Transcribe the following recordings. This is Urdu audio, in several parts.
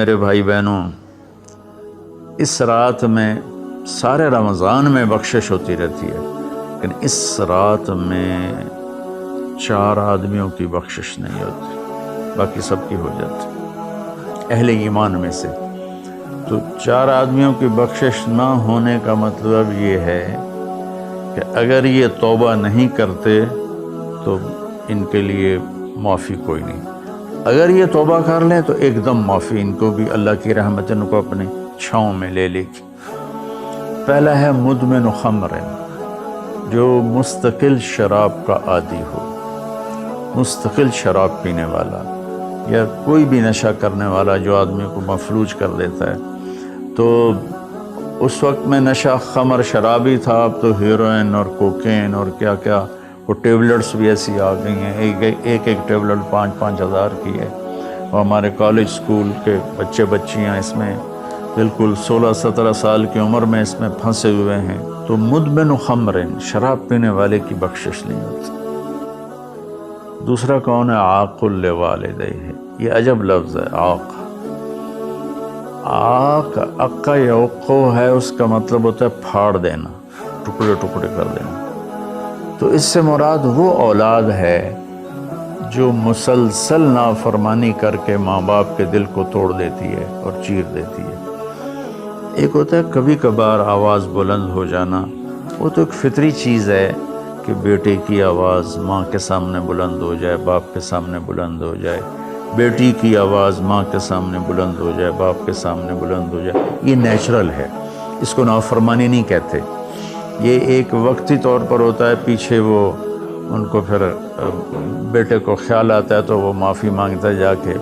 میرے بھائی بہنوں، اس رات میں سارے رمضان میں بخشش ہوتی رہتی ہے، لیکن اس رات میں 4 آدمیوں کی بخشش نہیں ہوتی، باقی سب کی ہو جاتی اہل ایمان میں سے۔ تو 4 آدمیوں کی بخشش نہ ہونے کا مطلب یہ ہے کہ اگر یہ توبہ نہیں کرتے تو ان کے لیے معافی کوئی نہیں، اگر یہ توبہ کر لیں تو ایک دم معافی، ان کو بھی اللہ کی رحمت ان کو اپنے چھاؤں میں لے لے گی۔ پہلا ہے مدمن خمر، جو مستقل شراب کا عادی ہو، مستقل شراب پینے والا یا کوئی بھی نشہ کرنے والا جو آدمی کو مفلوج کر دیتا ہے۔ تو اس وقت میں نشہ خمر شرابی تھا، اب تو ہیروئن اور کوکین اور کیا کیا وہ ٹیبلٹس بھی ایسی آ گئی ہیں، ایک ٹیبلٹ 5-5 ہزار کی ہے، اور ہمارے کالج سکول کے بچے بچیاں اس میں بالکل 16-17 سال کی عمر میں اس میں پھنسے ہوئے ہیں۔ تو مدمن خمر، شراب پینے والے کی بخشش نہیں ہوتی۔ دوسرا کون ہے؟ عاق لوالدیہ، یہ عجب لفظ ہے، عاق۔ عاق عقا یعقو ہے، اس کا مطلب ہوتا ہے پھاڑ دینا، ٹکڑے ٹکڑے کر دینا۔ تو اس سے مراد وہ اولاد ہے جو مسلسل نافرمانی کر کے ماں باپ کے دل کو توڑ دیتی ہے اور چیر دیتی ہے۔ ایک ہوتا ہے کبھی کبھار آواز بلند ہو جانا، وہ تو ایک فطری چیز ہے کہ بیٹے کی آواز ماں کے سامنے بلند ہو جائے، باپ کے سامنے بلند ہو جائے، بیٹی کی آواز ماں کے سامنے بلند ہو جائے، باپ کے سامنے بلند ہو جائے، یہ نیچرل ہے، اس کو نافرمانی نہیں کہتے۔ یہ ایک وقتی طور پر ہوتا ہے، پیچھے وہ ان کو پھر بیٹے کو خیال آتا ہے تو وہ معافی مانگتا ہے جا کے،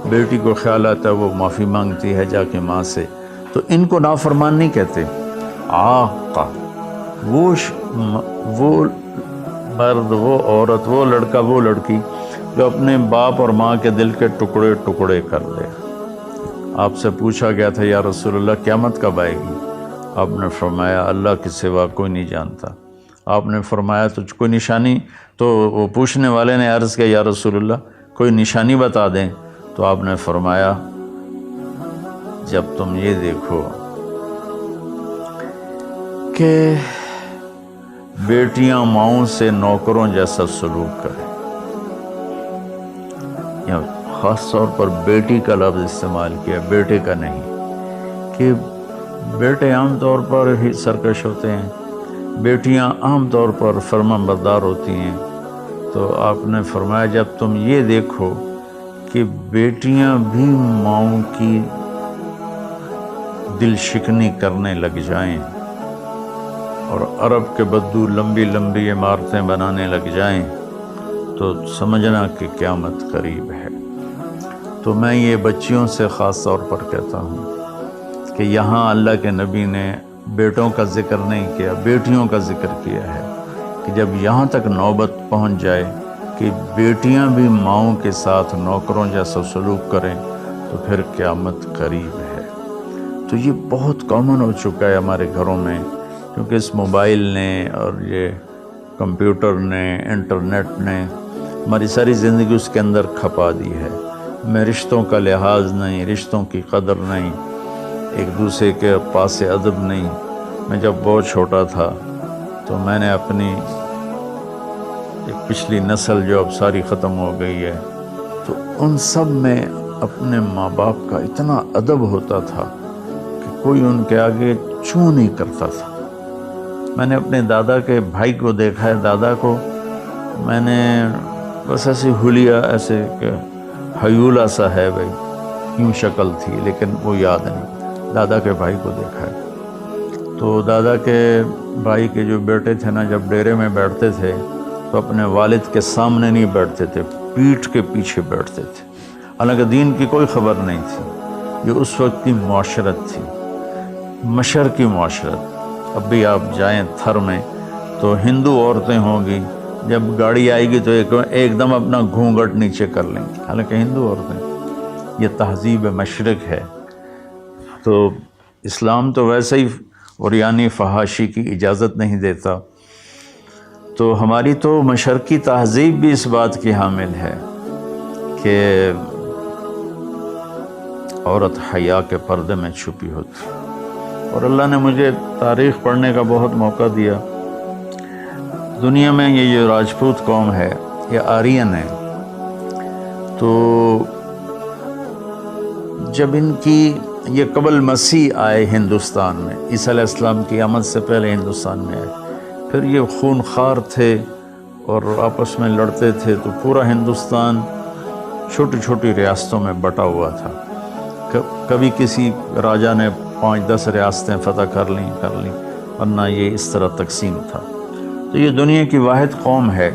بیٹی کو خیال آتا ہے وہ معافی مانگتی ہے جا کے ماں سے، تو ان کو نافرمان نہیں کہتے۔ عاقہ وہ مرد، وہ عورت، وہ لڑکا، وہ لڑکی جو اپنے باپ اور ماں کے دل کے ٹکڑے ٹکڑے کر دے۔ آپ سے پوچھا گیا تھا یا رسول اللہ قیامت کب آئے گی؟ آپ نے فرمایا اللہ کے سوا کوئی نہیں جانتا۔ آپ نے فرمایا تو کوئی نشانی؟ تو وہ پوچھنے والے نے عرض کیا یا رسول اللہ کوئی نشانی بتا دیں، تو آپ نے فرمایا جب تم یہ دیکھو کہ بیٹیاں ماؤں سے نوکروں جیسا سلوک کریں، یا خاص طور پر بیٹی کا لفظ استعمال کیا، بیٹے کا نہیں، کہ بیٹے عام طور پر ہی سرکش ہوتے ہیں، بیٹیاں عام طور پر فرمانبردار ہوتی ہیں۔ تو آپ نے فرمایا جب تم یہ دیکھو کہ بیٹیاں بھی ماؤں کی دل شکنی کرنے لگ جائیں اور عرب کے بدو لمبی لمبی عمارتیں بنانے لگ جائیں، تو سمجھنا کہ قیامت قریب ہے۔ تو میں یہ بچیوں سے خاص طور پر کہتا ہوں کہ یہاں اللہ کے نبی نے بیٹوں کا ذکر نہیں کیا، بیٹیوں کا ذکر کیا ہے، کہ جب یہاں تک نوبت پہنچ جائے کہ بیٹیاں بھی ماؤں کے ساتھ نوکروں جیسا سلوک کریں تو پھر قیامت قریب ہے۔ تو یہ بہت کامن ہو چکا ہے ہمارے گھروں میں، کیونکہ اس موبائل نے اور یہ کمپیوٹر نے، انٹرنیٹ نے ہماری ساری زندگی اس کے اندر کھپا دی ہے۔ میں رشتوں کا لحاظ نہیں، رشتوں کی قدر نہیں، ایک دوسرے کے پاس ادب نہیں۔ میں جب بہت چھوٹا تھا تو میں نے اپنی ایک پچھلی نسل جو اب ساری ختم ہو گئی ہے، تو ان سب میں اپنے ماں باپ کا اتنا ادب ہوتا تھا کہ کوئی ان کے آگے چوں نہیں کرتا تھا۔ میں نے اپنے دادا کے بھائی کو دیکھا ہے، دادا کو میں نے بس ایسے حلیہ، ایسے کہ حیولہ سا ہے بھائی، یوں شکل تھی لیکن وہ یاد نہیں، دادا کے بھائی کو دیکھا ہے۔ تو دادا کے بھائی کے جو بیٹے تھے نا، جب ڈیرے میں بیٹھتے تھے تو اپنے والد کے سامنے نہیں بیٹھتے تھے، پیٹھ کے پیچھے بیٹھتے تھے، حالانکہ دین کی کوئی خبر نہیں تھی۔ یہ اس وقت کی معاشرت تھی، مشرقی معاشرت۔ اب بھی آپ جائیں تھر میں تو ہندو عورتیں ہوں گی، جب گاڑی آئے گی تو ایک دم اپنا گھونگھٹ نیچے کر لیں گی، حالانکہ ہندو عورتیں۔ یہ تہذیب مشرق ہے۔ تو اسلام تو ویسے ہی عریانی فحاشی کی اجازت نہیں دیتا، تو ہماری تو مشرقی تہذیب بھی اس بات کی حامل ہے کہ عورت حیا کے پردے میں چھپی ہوتی. اور اللہ نے مجھے تاریخ پڑھنے کا بہت موقع دیا. دنیا میں یہ جو راجپوت قوم ہے یہ آرین ہے. تو جب ان کی یہ قبل مسیح آئے ہندوستان میں، عیسیٰ علیہ السلام کی آمد سے پہلے ہندوستان میں آئے، پھر یہ خونخوار تھے اور آپس میں لڑتے تھے، تو پورا ہندوستان چھوٹی چھوٹی ریاستوں میں بٹا ہوا تھا. کبھی کسی راجا نے 5-10 ریاستیں فتح کر لیں ورنہ یہ اس طرح تقسیم تھا. تو یہ دنیا کی واحد قوم ہے.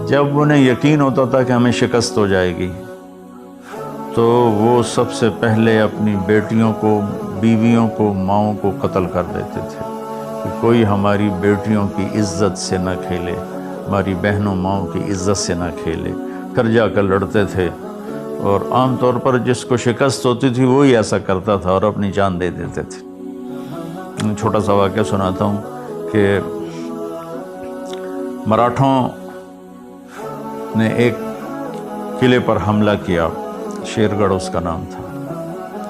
جب انہیں یقین ہوتا تھا کہ ہمیں شکست ہو جائے گی تو وہ سب سے پہلے اپنی بیٹیوں کو، بیویوں کو، ماؤں کو قتل کر دیتے تھے کہ کوئی ہماری بیٹیوں کی عزت سے نہ کھیلے، ہماری بہنوں ماؤں کی عزت سے نہ کھیلے. کر جا کر لڑتے تھے اور عام طور پر جس کو شکست ہوتی تھی وہی ایسا کرتا تھا اور اپنی جان دے دیتے تھے. چھوٹا سا واقعہ سناتا ہوں کہ مراٹھوں نے ایک قلعے پر حملہ کیا، شیر گڑھ اس کا نام تھا.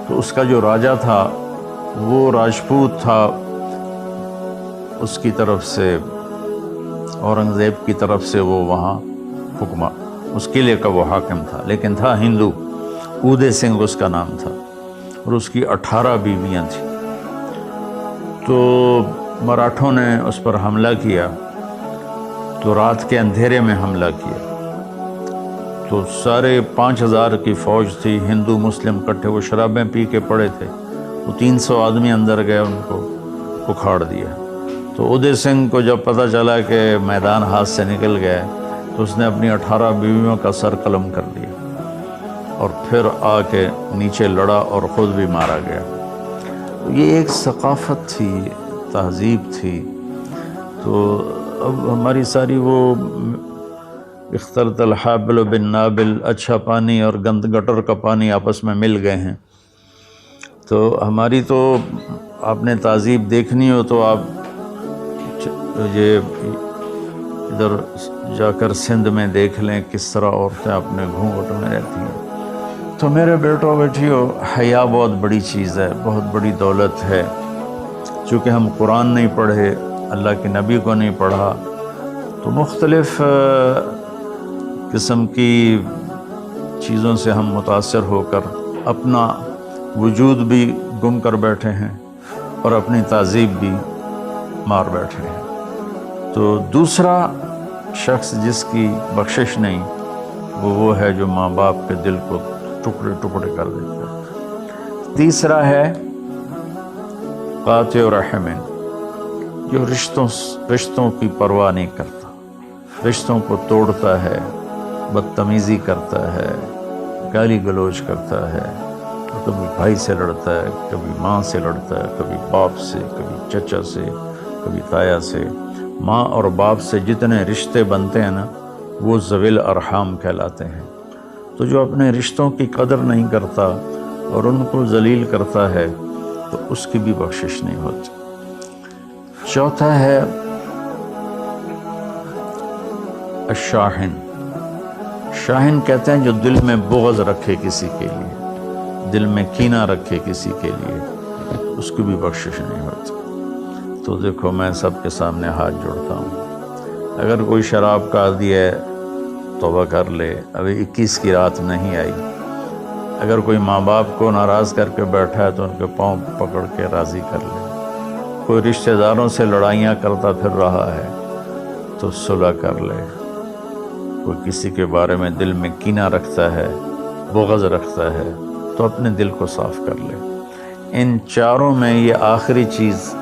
تو اس کا جو راجا تھا وہ راجپوت تھا، اس کی طرف سے اورنگزیب کی طرف سے وہ وہاں حکمہ، اس قلعے کا وہ حاکم تھا، لیکن تھا ہندو. اودے سنگھ اس کا نام تھا اور اس کی 18 بیویاں تھیں. تو مراٹھوں نے اس پر حملہ کیا، تو رات کے اندھیرے میں حملہ کیا. تو سارے 5000 کی فوج تھی، ہندو مسلم کٹھے، وہ شرابیں پی کے پڑے تھے. وہ 300 آدمی اندر گئے، ان کو اکھاڑ دیا. تو اودے سنگھ کو جب پتہ چلا کہ میدان ہاتھ سے نکل گئے تو اس نے اپنی 18 بیویوں کا سر قلم کر دیا اور پھر آ کے نیچے لڑا اور خود بھی مارا گیا. یہ ایک ثقافت تھی، تہذیب تھی. تو اب ہماری ساری وہ اختلط الحابل بالنابل، اچھا پانی اور گند گٹر کا پانی آپس میں مل گئے ہیں. تو ہماری تو آپ نے تہذیب دیکھنی ہو تو آپ یہ ادھر جا کر سندھ میں دیکھ لیں کس طرح عورتیں اپنے گھونگھٹ میں رہتی ہیں. تو میرے بیٹوں بیٹیوں، حیا بہت بڑی چیز ہے، بہت بڑی دولت ہے. چونکہ ہم قرآن نہیں پڑھے، اللہ کے نبی کو نہیں پڑھا، تو مختلف قسم کی چیزوں سے ہم متاثر ہو کر اپنا وجود بھی گم کر بیٹھے ہیں اور اپنی تہذیب بھی مار بیٹھے ہیں. تو دوسرا شخص جس کی بخشش نہیں وہ ہے جو ماں باپ کے دل کو ٹکڑے ٹکڑے کر دیتا ہے. تیسرا ہے قاطع رحم، جو رشتوں کی پرواہ نہیں کرتا، رشتوں کو توڑتا ہے، بدتمیزی کرتا ہے، گالی گلوچ کرتا ہے، کبھی بھائی سے لڑتا ہے، کبھی ماں سے لڑتا ہے، کبھی باپ سے، کبھی چچا سے، کبھی تایا سے. ماں اور باپ سے جتنے رشتے بنتے ہیں نا وہ ذوی الارحام کہلاتے ہیں. تو جو اپنے رشتوں کی قدر نہیں کرتا اور ان کو ذلیل کرتا ہے تو اس کی بھی بخشش نہیں ہوتی. چوتھا ہے الشاحن. شاحن کہتے ہیں جو دل میں بغض رکھے کسی کے لیے، دل میں کینہ رکھے کسی کے لیے، اس کی بھی بخشش نہیں ہوتی. تو دیکھو میں سب کے سامنے ہاتھ جوڑتا ہوں، اگر کوئی شراب کا عادی ہے توبہ کر لے، ابھی 21 کی رات نہیں آئی. اگر کوئی ماں باپ کو ناراض کر کے بیٹھا ہے تو ان کے پاؤں پکڑ کے راضی کر لے. کوئی رشتہ داروں سے لڑائیاں کرتا پھر رہا ہے تو صلح کر لے. کوئی کسی کے بارے میں دل میں کینہ رکھتا ہے، بغض رکھتا ہے تو اپنے دل کو صاف کر لے. ان چاروں میں یہ آخری چیز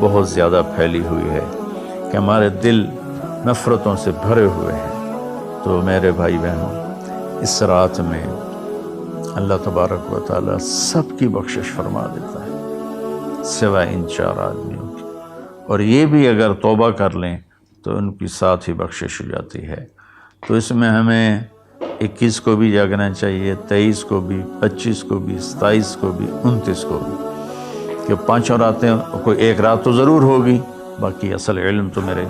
بہت زیادہ پھیلی ہوئی ہے کہ ہمارے دل نفرتوں سے بھرے ہوئے ہیں. تو میرے بھائی بہنوں، اس رات میں اللہ تبارک و تعالیٰ سب کی بخشش فرما دیتا ہے سوائے ان 4 آدمیوں کی. اور یہ بھی اگر توبہ کر لیں تو ان کی ساتھ ہی بخشش ہو جاتی ہے. تو اس میں ہمیں 21 کو بھی جاگنا چاہیے، 23 کو بھی، 25 کو بھی، 27 کو بھی، 29 کو بھی، کہ 5 راتیں، کوئی ایک رات تو ضرور ہوگی، باقی اصل علم تو میرے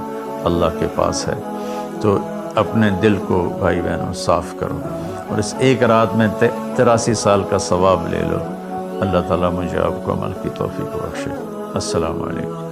اللہ کے پاس ہے. تو اپنے دل کو بھائی بہنوں صاف کرو. اور اس ایک رات میں 83 سال کا ثواب لے لو۔ اللہ تعالیٰ مجھے آپ کو عمل کی توفیق بخشے۔ السلام علیکم۔